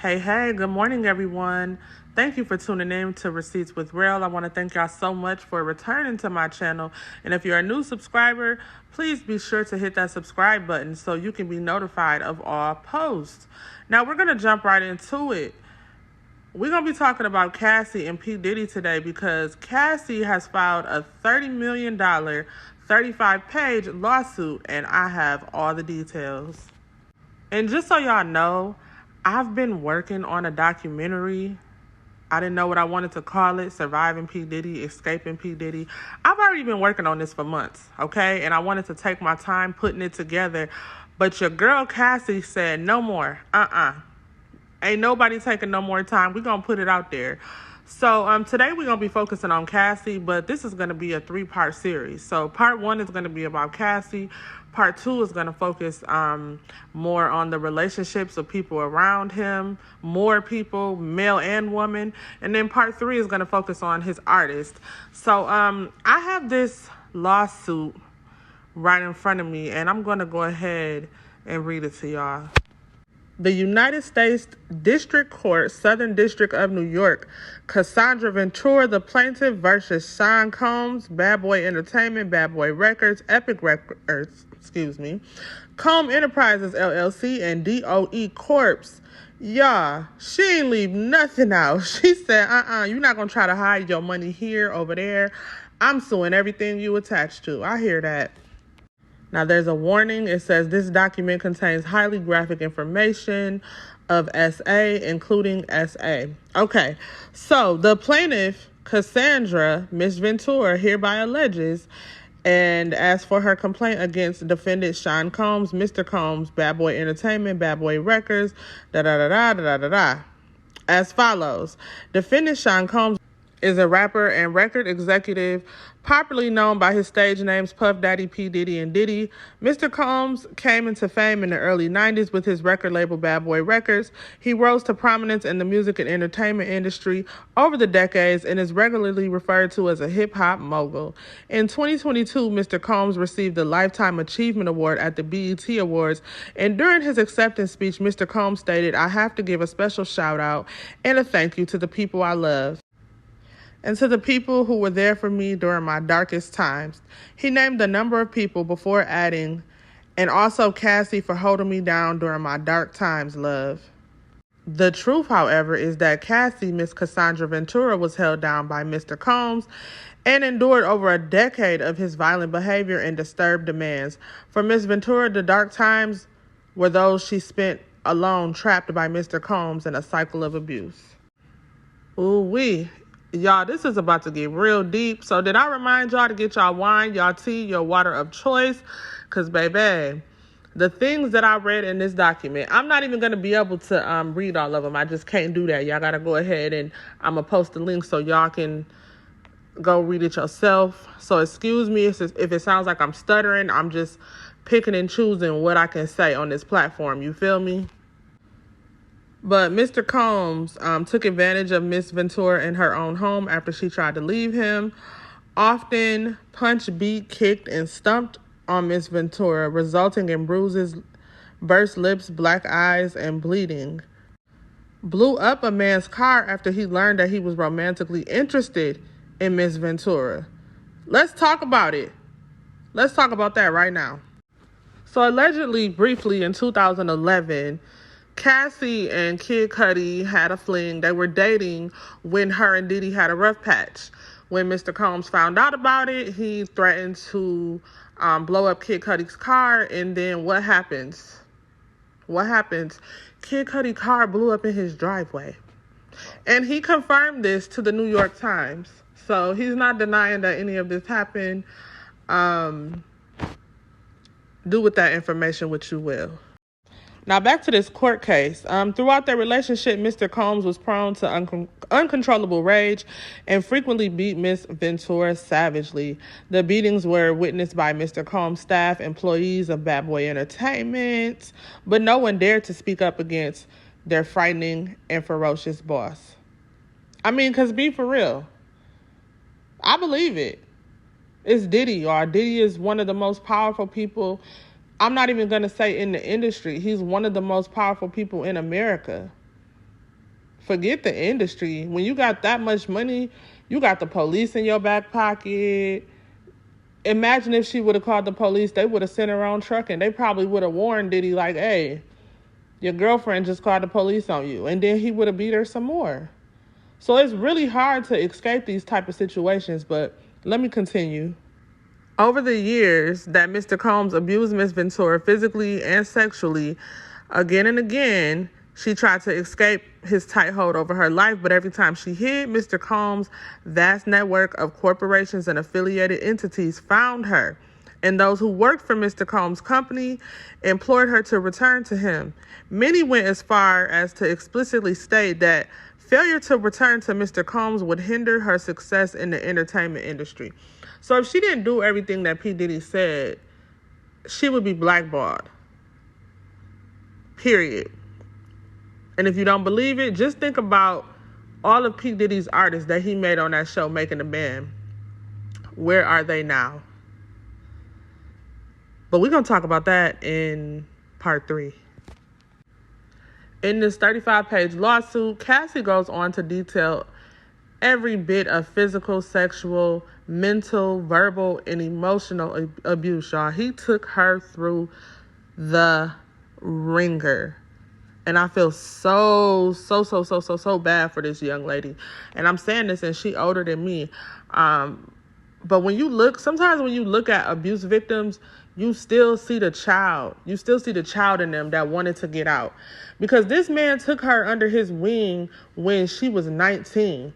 Hey, good morning, everyone. Thank you for tuning in to Receipts with Real. I want to thank y'all so much for returning to my channel. And if you're a new subscriber, please be sure to hit that subscribe button so you can be notified of all posts. Now, we're going to jump right into it. We're going to be talking about Cassie and P. Diddy today because Cassie has filed a $30 million, 35-page lawsuit, and I have all the details. And just so y'all know, I've been working on a documentary. I didn't know what I wanted to call it, Surviving P. Diddy, Escaping P. Diddy. I've already been working on this for months, okay? And I wanted to take my time putting it together. But your girl Cassie said, no more. Ain't nobody taking no more time. We're going to put it out there. So today we're going to be focusing on Cassie, but this is going to be a 3-part series. So part 1 is going to be about Cassie. Part 2 is going to focus more on the relationships of people around him, more people, male and woman. And then part 3 is going to focus on his artist. So I have this lawsuit right in front of me, and I'm going to go ahead and read it to y'all. The United States District Court, Southern District of New York, Cassandra Ventura, the plaintiff, versus Sean Combs, Bad Boy Entertainment, Bad Boy Records, Epic Records, Comb Enterprises, LLC, and DOE Corps. Yeah, she ain't leave nothing out. She said, you're not going to try to hide your money here, over there. I'm suing everything you attached to. I hear that. Now, there's a warning. It says this document contains highly graphic information of SA, including SA. Okay, so the plaintiff, Cassandra, Miss Ventura, hereby alleges and asks for her complaint against defendant Sean Combs, Mr. Combs, Bad Boy Entertainment, Bad Boy Records, as follows. Defendant Sean Combs is a rapper and record executive popularly known by his stage names Puff Daddy, P. Diddy, and Diddy. Mr. Combs came into fame in the early 90s with his record label Bad Boy Records. He rose to prominence in the music and entertainment industry over the decades and is regularly referred to as a hip-hop mogul. In 2022, Mr. Combs received the Lifetime Achievement Award at the BET Awards, and during his acceptance speech, Mr. Combs stated, "I have to give a special shout-out and a thank you to the people I love and to the people who were there for me during my darkest times." He named a number of people before adding, "and also Cassie for holding me down during my dark times, love." The truth, however, is that Cassie, Miss Cassandra Ventura, was held down by Mr. Combs and endured over a decade of his violent behavior and disturbed demands. For Miss Ventura, the dark times were those she spent alone, trapped by Mr. Combs in a cycle of abuse. Ooh-wee. Y'all, this is about to get real deep. So did I remind y'all to get y'all wine, y'all tea, your water of choice? Because, baby, the things that I read in this document, I'm not even going to be able to read all of them. I just can't do that. Y'all got to go ahead and I'm going to post the link so y'all can go read it yourself. So excuse me if it sounds like I'm stuttering. I'm just picking and choosing what I can say on this platform. You feel me? But Mr. Combs took advantage of Miss Ventura in her own home after she tried to leave him, often punched, beat, kicked, and stumped on Miss Ventura, resulting in bruises, burst lips, black eyes, and bleeding. Blew up a man's car after he learned that he was romantically interested in Miss Ventura. Let's talk about it. Let's talk about that right now. So allegedly, briefly, in 2011, Cassie and Kid Cudi had a fling. They were dating when her and Diddy had a rough patch. When Mr. Combs found out about it, he threatened to blow up Kid Cudi's car. And then what happens? Kid Cudi's car blew up in his driveway. And he confirmed this to the New York Times. So he's not denying that any of this happened. Do with that information what you will. Now, back to this court case. Throughout their relationship, Mr. Combs was prone to uncontrollable rage and frequently beat Miss Ventura savagely. The beatings were witnessed by Mr. Combs' staff, employees of Bad Boy Entertainment, but no one dared to speak up against their frightening and ferocious boss. I mean, because be for real, I believe it. It's Diddy, y'all. Diddy is one of the most powerful people. I'm not even going to say in the industry. He's one of the most powerful people in America. Forget the industry. When you got that much money, you got the police in your back pocket. Imagine if she would have called the police, they would have sent her on trucking. They probably would have warned Diddy like, hey, your girlfriend just called the police on you. And then he would have beat her some more. So it's really hard to escape these type of situations, but let me continue. Over the years that Mr. Combs abused Miss Ventura physically and sexually, again and again, she tried to escape his tight hold over her life, but every time she hid, Mr. Combs' vast network of corporations and affiliated entities found her, and those who worked for Mr. Combs' company implored her to return to him. Many went as far as to explicitly state that failure to return to Mr. Combs would hinder her success in the entertainment industry. So if she didn't do everything that P. Diddy said, she would be blackballed. Period. And if you don't believe it, just think about all of P. Diddy's artists that he made on that show, Making a Band. Where are they now? But we're going to talk about that in part 3. In this 35-page lawsuit, Cassie goes on to detail every bit of physical, sexual, mental, verbal, and emotional abuse, y'all. He took her through the ringer. And I feel so bad for this young lady. And I'm saying this, and she older than me. But sometimes when you look at abuse victims, you still see the child. You still see the child in them that wanted to get out. Because this man took her under his wing when she was 19.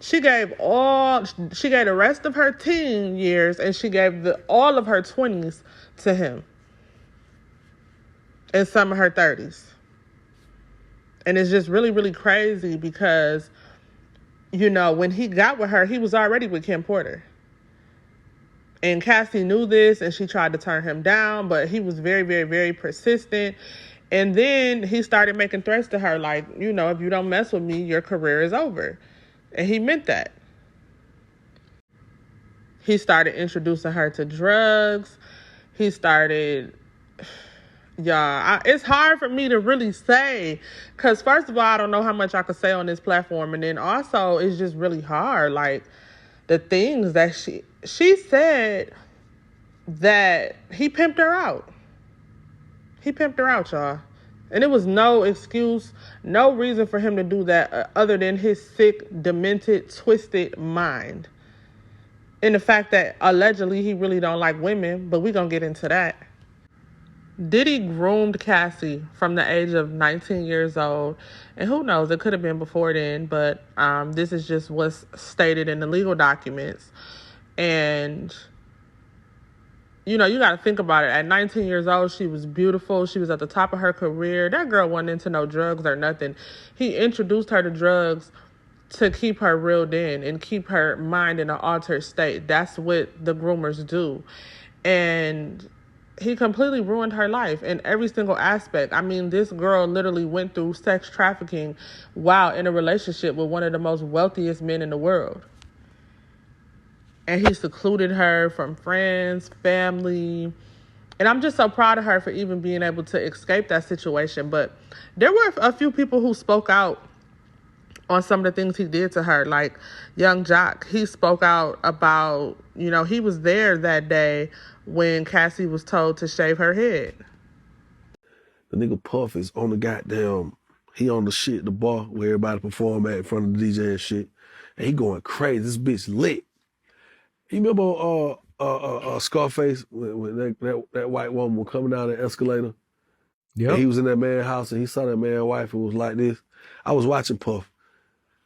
She gave the rest of her teen years, and she gave all of her 20s to him. And some of her 30s. And it's just really, really crazy because, when he got with her, he was already with Kim Porter. And Cassie knew this, and she tried to turn him down, but he was very, very, very persistent. And then he started making threats to her like, if you don't mess with me, your career is over. And he meant that. He started introducing her to drugs. He started... it's hard for me to really say, because first of all, I don't know how much I could say on this platform, and then also it's just really hard. Like, the things that she said that he pimped her out. He pimped her out, y'all. And it was no excuse, no reason for him to do that other than his sick, demented, twisted mind. And the fact that allegedly he really don't like women, but we're going to get into that. Diddy groomed Cassie from the age of 19 years old. And who knows, it could have been before then, but this is just what's stated in the legal documents. And, you got to think about it. At 19 years old, she was beautiful. She was at the top of her career. That girl wasn't into no drugs or nothing. He introduced her to drugs to keep her reeled in and keep her mind in an altered state. That's what the groomers do. And he completely ruined her life in every single aspect. I mean, this girl literally went through sex trafficking while in a relationship with one of the most wealthiest men in the world. And he secluded her from friends, family. And I'm just so proud of her for even being able to escape that situation. But there were a few people who spoke out on some of the things he did to her, like Young Jock. He spoke out about, he was there that day when Cassie was told to shave her head. The nigga Puff is on the goddamn, he on the shit, the bar where everybody perform at in front of the DJ and shit. And he going crazy. This bitch lit. You remember Scarface when that white woman was coming down the escalator? Yeah. He was in that man's house and he saw that man's wife and was like this. I was watching Puff.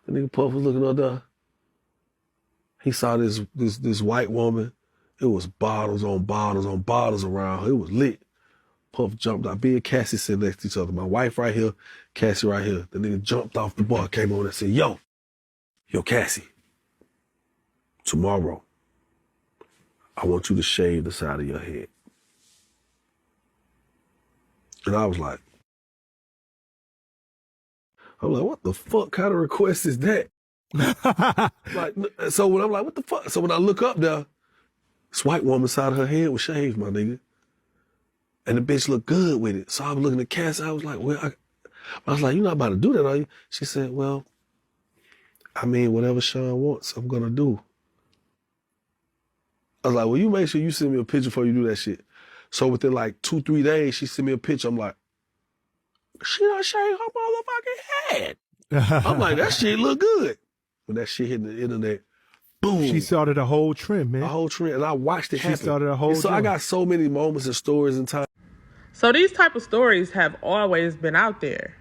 The nigga Puff was looking up there. He saw this white woman. It was bottles on bottles on bottles around her. It was lit. Puff jumped out. Me and Cassie sitting next to each other. My wife right here, Cassie right here. The nigga jumped off the bar, came on and said, yo, Cassie, tomorrow, I want you to shave the side of your head. And I was like, what the fuck kind of request is that? So when I'm like, what the fuck? So when I look up there, this white woman's side of her head was shaved, my nigga. And the bitch looked good with it. So I was looking at Cassie, I was like, well, I was like, you're not about to do that, are you? She said, well, I mean, whatever Sean wants, I'm gonna do. I was like, well, you make sure you send me a picture before you do that shit. So within like 2-3 days, she sent me a picture. I'm like, she done shaved her motherfucking head. I'm like, that shit look good. When that shit hit the internet, boom. She started a whole trend, man. A whole trend. And I watched it happen. She started a whole so I got so many moments and stories and time. So these type of stories have always been out there.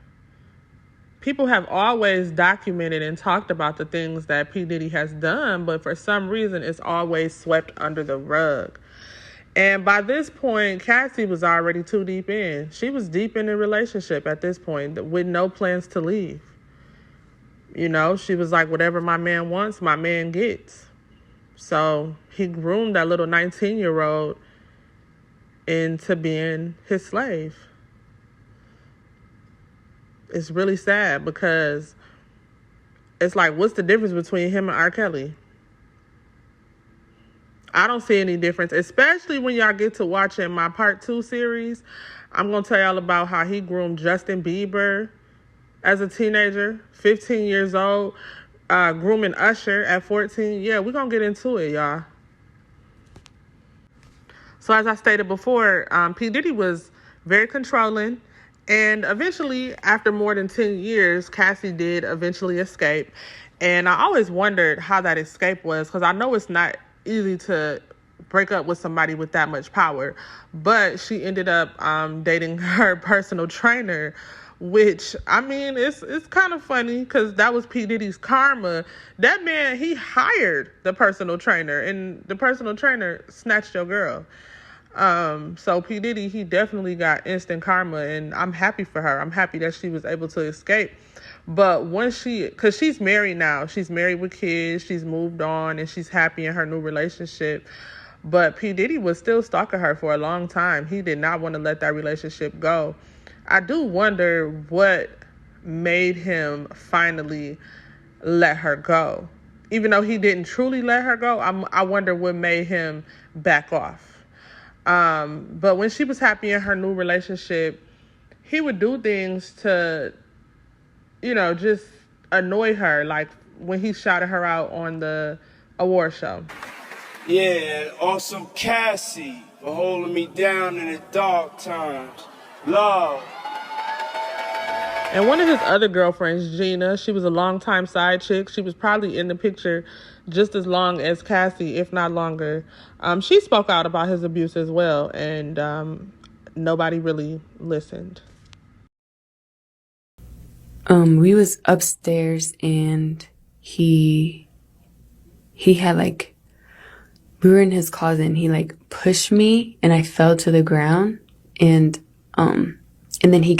People have always documented and talked about the things that P. Diddy has done, but for some reason it's always swept under the rug. And by this point, Cassie was already too deep in. She was deep in a relationship at this point with no plans to leave. You know, she was like, whatever my man wants, my man gets. So he groomed that little 19-year-old into being his slave. It's really sad because it's like, what's the difference between him and R. Kelly? I don't see any difference, especially when y'all get to watching my part 2 series. I'm going to tell y'all about how he groomed Justin Bieber as a teenager, 15 years old, grooming Usher at 14. Yeah, we're going to get into it, y'all. So as I stated before, P. Diddy was very controlling. And eventually, after more than 10 years, Cassie did eventually escape. And I always wondered how that escape was, because I know it's not easy to break up with somebody with that much power. But she ended up dating her personal trainer, which, I mean, it's kind of funny because that was P. Diddy's karma. That man, he hired the personal trainer, and the personal trainer snatched your girl. So P. Diddy, he definitely got instant karma, and I'm happy for her. I'm happy that she was able to escape. But once because she's married now, she's married with kids, she's moved on, and she's happy in her new relationship. But P. Diddy was still stalking her for a long time. He did not want to let that relationship go. I do wonder what made him finally let her go. Even though he didn't truly let her go, I wonder what made him back off. But when she was happy in her new relationship, he would do things to, just annoy her. Like when he shouted her out on the award show. Yeah, awesome Cassie for holding me down in the dark times. Love. And one of his other girlfriends, Gina, she was a longtime side chick. She was probably in the picture just as long as Cassie, if not longer. She spoke out about his abuse as well, and nobody really listened. We was upstairs, and he had we were in his closet, and he pushed me, and I fell to the ground, and then he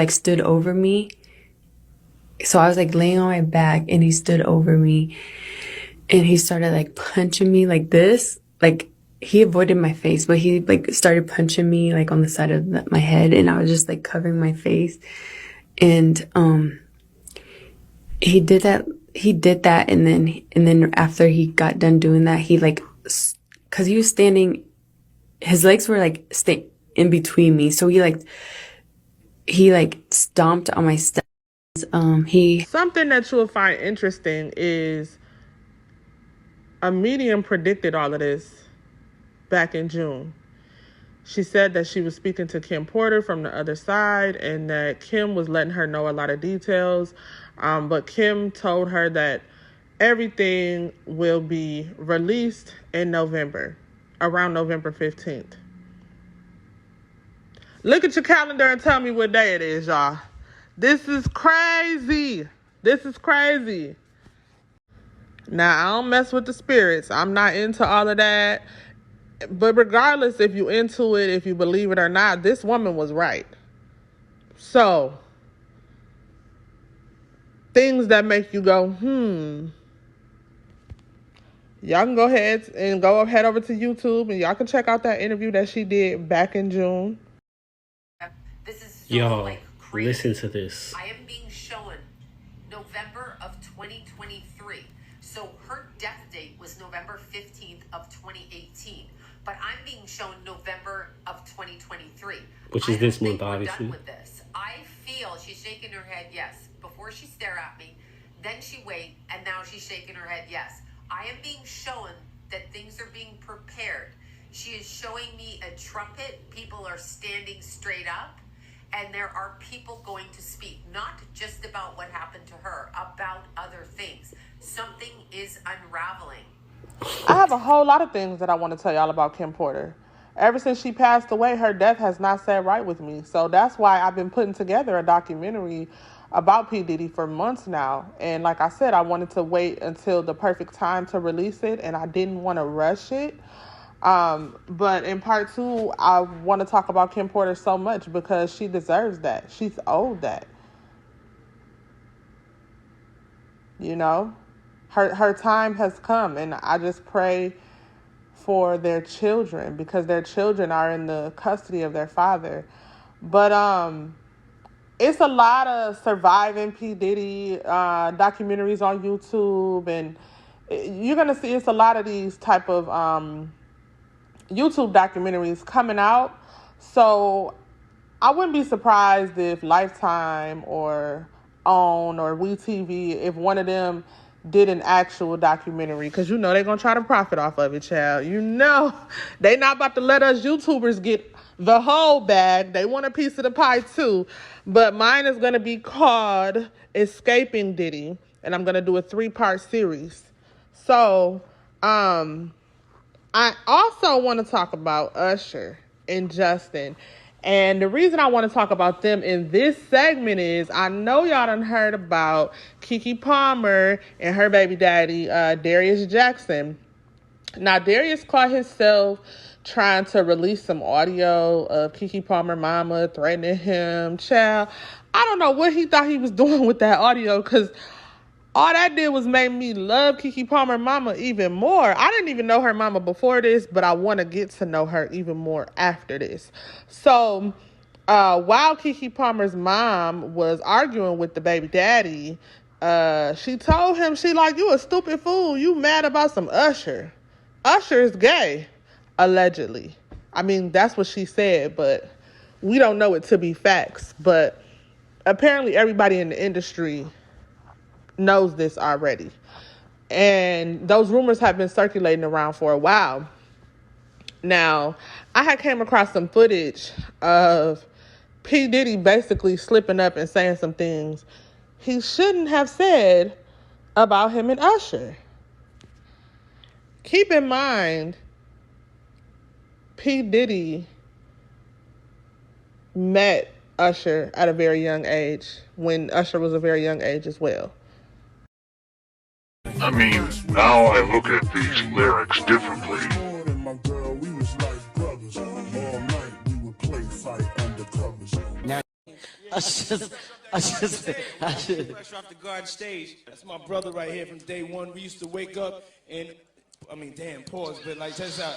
stood over me. So I was laying on my back, and he stood over me, and he started punching me like this. He avoided my face, but he started punching me on the side of my head, and I was just covering my face. And he did that, and then after he got done doing that, he cause he was standing, his legs were in between me, so he stomped on my steps. Something that you'll find interesting is a medium predicted all of this back in June. She said that she was speaking to Kim Porter from the other side, and that Kim was letting her know a lot of details. But Kim told her that everything will be released in November, around November 15th. Look at your calendar and tell me what day it is, y'all. This is crazy. This is crazy. Now, I don't mess with the spirits. I'm not into all of that. But regardless if you into it, if you believe it or not, this woman was right. So, things that make you go, Y'all can go ahead and head over to YouTube, and y'all can check out that interview that she did back in June. This is so Yo, crazy. listen to this. I am being shown November of 2023. So her death date was November 15th of 2018. but I'm being shown November of 2023. Which is this month, we're obviously. done with this. I feel she's shaking her head yes. Before she stare at me, then she wait, and now she's shaking her head yes. I am being shown that things are being prepared. She is showing me a trumpet. People are standing straight up, and there are people going to speak, not just about what happened to her, about other things. Something is unraveling. I have a whole lot of things that I want to tell y'all about Kim Porter. Ever since she passed away, her death has not sat right with me. So that's why I've been putting together a documentary about P. Diddy for months now. And like I said, I wanted to wait until the perfect time to release it, and I didn't want to rush it. But in part 2, I want to talk about Kim Porter so much because she deserves that. She's owed that. You know? Her time has come, and I just pray for their children because their children are in the custody of their father. But it's a lot of surviving P. Diddy documentaries on YouTube, and you're gonna see it's a lot of these type of YouTube documentaries coming out. So I wouldn't be surprised if Lifetime or OWN or WeTV, if one of them did an actual documentary, because you know they're gonna try to profit off of it, child. You know they not about to let us YouTubers get the whole bag. They want a piece of the pie too. But mine is gonna be called Escaping Diddy, and I'm gonna do a 3-part series. So I also want to talk about Usher and Justin. And the reason I want to talk about them in this segment is I know y'all done heard about Keke Palmer and her baby daddy, Darius Jackson. Now, Darius caught himself trying to release some audio of Keke Palmer mama threatening him. Child, I don't know what he thought he was doing with that audio, because all that did was make me love Keke Palmer mama even more. I didn't even know her mama before this, but I want to get to know her even more after this. So while Keke Palmer's mom was arguing with the baby daddy, she told him, she like, you a stupid fool. You mad about some Usher. Usher is gay, allegedly. I mean, that's what she said, but we don't know it to be facts. But apparently everybody in the industry knows this already. And those rumors have been circulating around for a while. Now, I had came across some footage of P. Diddy basically slipping up and saying some things he shouldn't have said about him and Usher. Keep in mind, P. Diddy met Usher at a very young age, when Usher was a very young age as well. I mean, now I look at these lyrics differently. Now, I should. Fresh off the garden stage. That's my brother right here from day one. We used to wake up and, damn, pause, but like, check this out.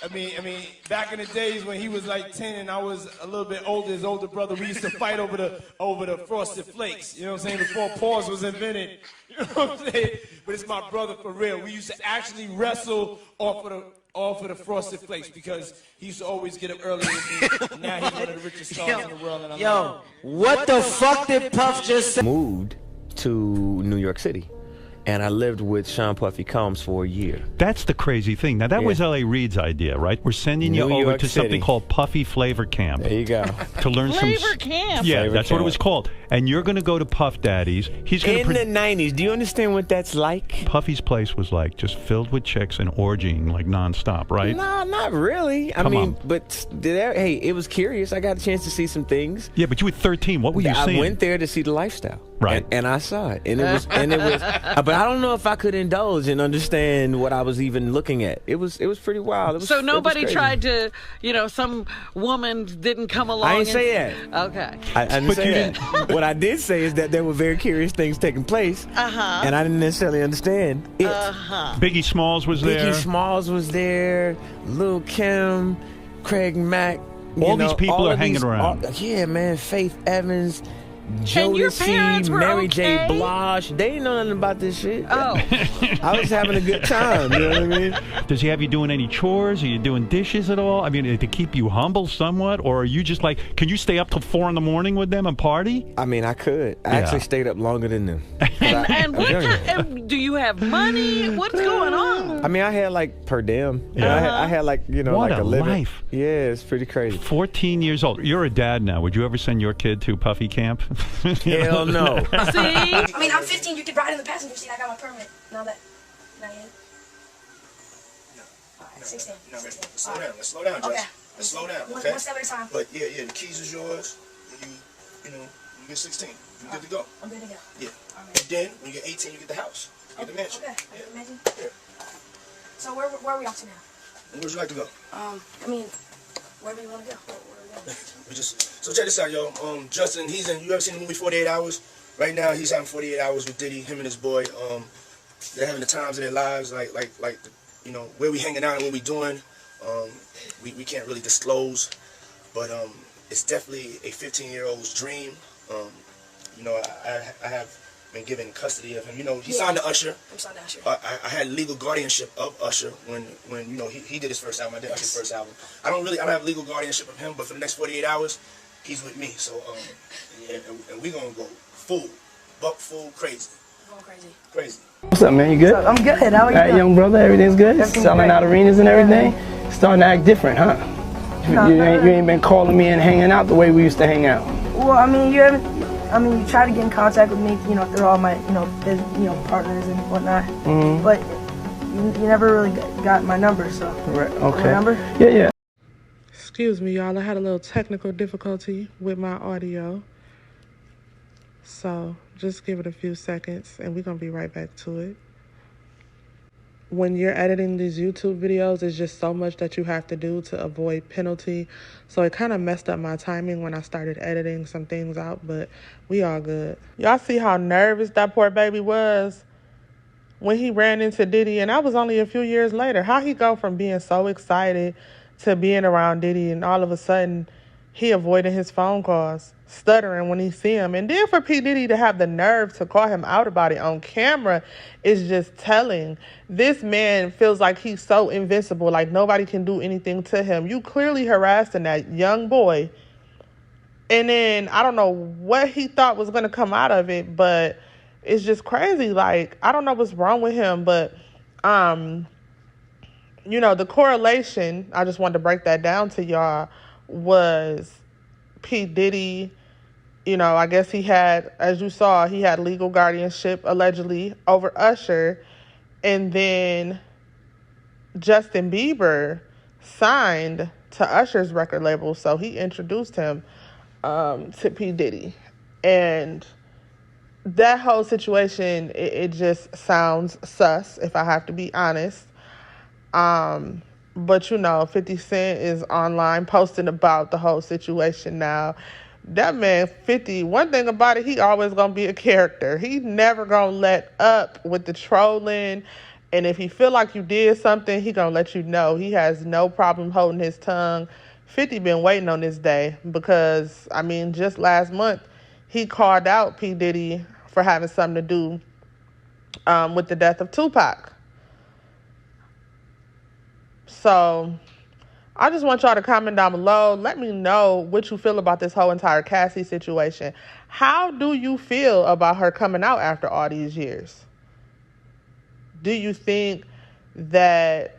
I mean, back in the days when he was like 10 and I was a little bit older, his older brother, we used to fight over the Frosted Flakes. You know what I'm saying? Before pause was invented. You know what I'm saying? But it's my brother for real. We used to actually wrestle off of the Frosted Flakes because he used to always get up early with me. Now he's one of the richest stars in the world. And I'm what the fuck did Puff just say? Moved to New York City. And I lived with Sean Puffy Combs for a year. That's the crazy thing. Now, that was L.A. Reid's idea, right? We're sending you over to something called Puffy Flavor Camp. There you go. To learn Flavor Camp? Yeah, Flavor that's Camp. what it was called. And you're going to go to Puff Daddy's. He's going In the 90s, do you understand what that's like? Puffy's place was like just filled with chicks and orgying like nonstop, right? No, not really. I mean, but hey, it was curious. I got a chance to see some things. Yeah, but you were 13. What were you seeing? I went there to see the lifestyle. Right. And I saw it. And it was but I don't know if I could indulge and understand what I was even looking at. It was pretty wild. So nobody tried to, some woman didn't come along. I didn't say that. Okay. I didn't say that. What I did say is that there were very curious things taking place. And I didn't necessarily understand it. Biggie Smalls was there. Biggie Smalls was there. Lil' Kim, Craig Mack. All these people are hanging around. Yeah, man. Faith Evans. your Jodeci, parents were Mary J. okay? Blige. They didn't know nothing about this shit. Oh. I was having a good time. You know what I mean? Does he have you doing any chores? Are you doing dishes at all? I mean, to keep you humble somewhat? Or are you just like, can you stay up till 4 a.m. with them and party? I mean, I could. I actually stayed up longer than them. And do you have money? What's going on? I mean, I had like per diem. I had like, what like a living. life. Yeah, it's pretty crazy. 14 years old. You're a dad now. Would you ever send your kid to Puffy camp? Hell no. See? I mean, I'm 15. You can ride in the passenger seat. I got my permit. Not yet. All right, 16. No, 16. Let's slow down, Jess. Okay. Let's slow down, One okay? step at a time. But yeah, the keys is yours. And you get 16. You good to go. I'm good to go. Yeah. All right. And then when you get 18, you get the house. You get the mansion. Okay. Yeah. Imagine. Yeah. So where are we off to now? Where'd you like to go? I mean, wherever you want to go. Where we going? So check this out, yo. Justin, you ever seen the movie 48 Hours? Right now, he's having 48 hours with Diddy, him and his boy. They're having the times of their lives, like where we hanging out and what we doing. We can't really disclose, but it's definitely a 15-year-old's dream. I have been given custody of him. He signed to Usher. I'm signed to Usher. I had legal guardianship of Usher when he did his first album. I did Usher's first album. I don't have legal guardianship of him, but for the next 48 hours, he's with me. So and we gonna go full crazy. Going crazy. Crazy. What's up, man? You good? I'm good. How are you? All right, young brother, everything's good? Everything's Selling great. out arenas and everything? Starting to act different, huh? You ain't been calling me and hanging out the way we used to hang out. Well, I mean, you try to get in contact with me, through all my, partners and whatnot. Mm-hmm. But you never really got my number, so. Right, okay. My number? Yeah. Excuse me, y'all. I had a little technical difficulty with my audio. So just give it a few seconds and we're going to be right back to it. When you're editing these YouTube videos, it's just so much that you have to do to avoid penalty. So it kind of messed up my timing when I started editing some things out, but we all good. Y'all see how nervous that poor baby was when he ran into Diddy, and that was only a few years later. How he go from being so excited to being around Diddy, and all of a sudden he avoided his phone calls, stuttering when he see him. And then for P. Diddy to have the nerve to call him out about it on camera is just telling. This man feels like he's so invincible, like nobody can do anything to him. You clearly harassing that young boy. And then I don't know what he thought was going to come out of it, but it's just crazy. Like, I don't know what's wrong with him, but, the correlation, I just wanted to break that down to y'all, was P. Diddy, I guess he had, as you saw, he had legal guardianship allegedly over Usher. And then Justin Bieber signed to Usher's record label. So he introduced him to P. Diddy. And that whole situation, it just sounds sus, if I have to be honest. But 50 Cent is online posting about the whole situation now. That man, 50, one thing about it, he always gonna be a character. He never gonna let up with the trolling. And if he feel like you did something, he gonna let you know. He has no problem holding his tongue. 50 been waiting on this day because, just last month, he called out P. Diddy for having something to do with the death of Tupac. So I just want y'all to comment down below. Let me know what you feel about this whole entire Cassie situation. How do you feel about her coming out after all these years? Do you think that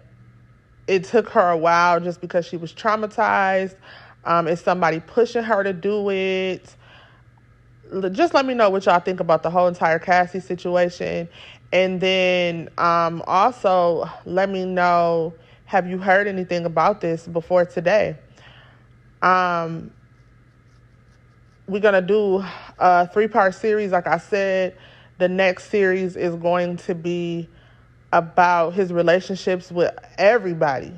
it took her a while just because she was traumatized? Is somebody pushing her to do it? Just let me know what y'all think about the whole entire Cassie situation. And then also let me know, have you heard anything about this before today? We're going to do a 3-part series. Like I said, the next series is going to be about his relationships with everybody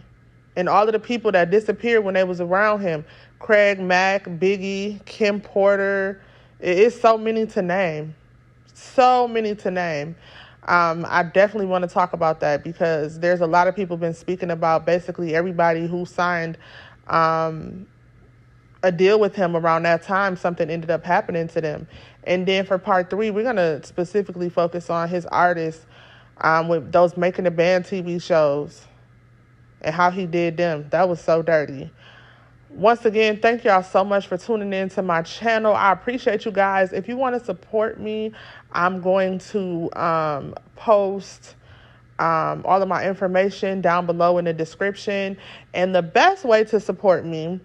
and all of the people that disappeared when they was around him. Craig Mack, Biggie, Kim Porter. It's so many to name. So many to name. I definitely want to talk about that because there's a lot of people been speaking about basically everybody who signed a a deal with him around that time, something ended up happening to them. And then for part 3, we're going to specifically focus on his artists with those Making the Band TV shows and how he did them. That was so dirty. Once again, thank y'all so much for tuning in to my channel. I appreciate you guys. If you want to support me, I'm going to post all of my information down below in the description. And the best way to support me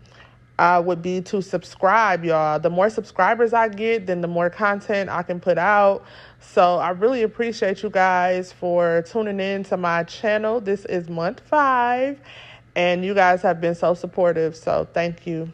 would be to subscribe, y'all. The more subscribers I get, then the more content I can put out. So I really appreciate you guys for tuning in to my channel. This is month 5, and you guys have been so supportive. So thank you.